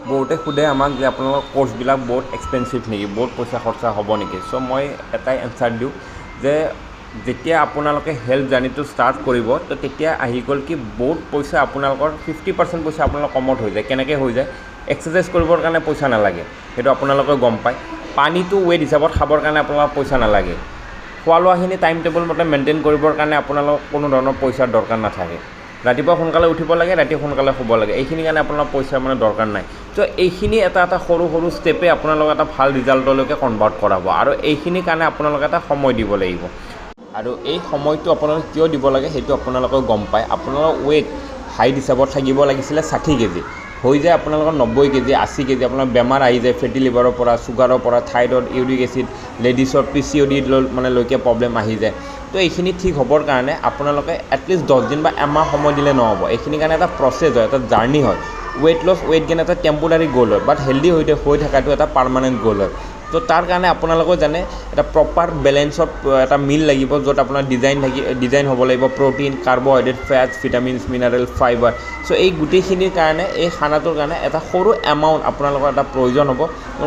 বহুতে সোধে আমাক যে আপোনালোকৰ কোৰ্চবিলাক বহুত এক্সপেঞ্চিভ নেকি, বহুত পইচা খৰচা হ'ব নেকি। চ' মই এটাই এনচাৰ দিওঁ যে যেতিয়া আপোনালোকে হেল্থ জাৰ্ণিটো ষ্টাৰ্ট কৰিব তো তেতিয়া আহি গ'ল কি বহুত পইচা আপোনালোকৰ 50% পইচা আপোনালোকৰ কমত হৈ যায়। কেনেকৈ হৈ যায়? এক্সাৰচাইজ কৰিবৰ কাৰণে পইচা নালাগে, সেইটো আপোনালোকে গম পায়। পানীটো ৱেট হিচাপত খাবৰ কাৰণে আপোনালোকৰ পইচা নালাগে। খোৱা লোৱাখিনি টাইম টেবল মতে মেইনটেইন কৰিবৰ কাৰণে আপোনালোকক কোনো ধৰণৰ পইচাৰ দৰকাৰ নাথাকে। ৰাতিপুৱা সোনকালে উঠিব লাগে, ৰাতি সোনকালে শুব লাগে, এইখিনি কাৰণে আপোনাৰ পইচাৰ মানে দৰকাৰ নাই। ত' এইখিনি এটা সৰু সৰু ষ্টেপে আপোনালোকক এটা ভাল ৰিজাল্টলৈকে কনভাৰ্ট কৰাব, আৰু এইখিনিৰ কাৰণে আপোনালোকে এটা সময় দিব লাগিব। আৰু এই সময়টো আপোনালোকে কিয় দিব লাগে সেইটো আপোনালোকে গম পায়। আপোনালোকৰ ৱেইট হাইট হিচাপত থাকিব লাগিছিলে 60 কেজি, হৈ যায় আপোনালোকৰ 90 কেজি 80 কেজি। আপোনাৰ বেমাৰ আহি যায়, ফেটি লিভাৰৰ পৰা, চুগাৰৰ পৰা, থাইৰইড, ইউৰিক এচিড, লেডিছৰ PCOD মানে লৈকে প্ৰব্লেম আহি যায়। তো এইখিনি ঠিক হ'বৰ কাৰণে আপোনালোকে এটলিষ্ট 10 দিন বা এমাহ সময় দিলে নহ'ব। এইখিনিৰ কাৰণে এটা প্ৰচেছ হয়, এটা জাৰ্ণি হয়। ৱেইট লছ, ৱেইট গেইন এটা টেম্পৰাৰী গ'ল হয়, বাট হেল্ডি হৈ থকাটো এটা পাৰ্মানেণ্ট গ'ল হয়। তো তাৰ কাৰণে আপোনালোকে জানে এটা প্ৰপাৰ বেলেঞ্চত এটা মিল লাগিব, য'ত আপোনাৰ ডিজাইন হ'ব লাগিব, protein, carbohydrate, fats, vitamins, mineral, fibre. So' এই গোটেইখিনিৰ কাৰণে এই খানাটোৰ কাৰণে এটা সৰু এমাউণ্ট আপোনালোকৰ এটা প্ৰয়োজন হ'ব।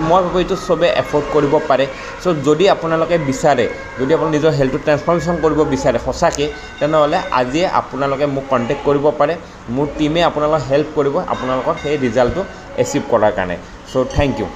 মই ভাবোঁ এইটো চবেই এফৰ্ড কৰিব পাৰে। চ' যদি আপোনালোকে বিচাৰে, যদি আপুনি নিজৰ হেল্থটো ট্ৰেন্সফৰ্মেশ্যন কৰিব বিচাৰে সঁচাকৈ, তেনেহ'লে আজিয়ে আপোনালোকে মোক কণ্টেক্ট কৰিব পাৰে। মোৰ টীমে আপোনালোকক হেল্প কৰিব আপোনালোকৰ সেই ৰিজাল্টটো এচিভ কৰাৰ কাৰণে। চ' থেংক ইউ।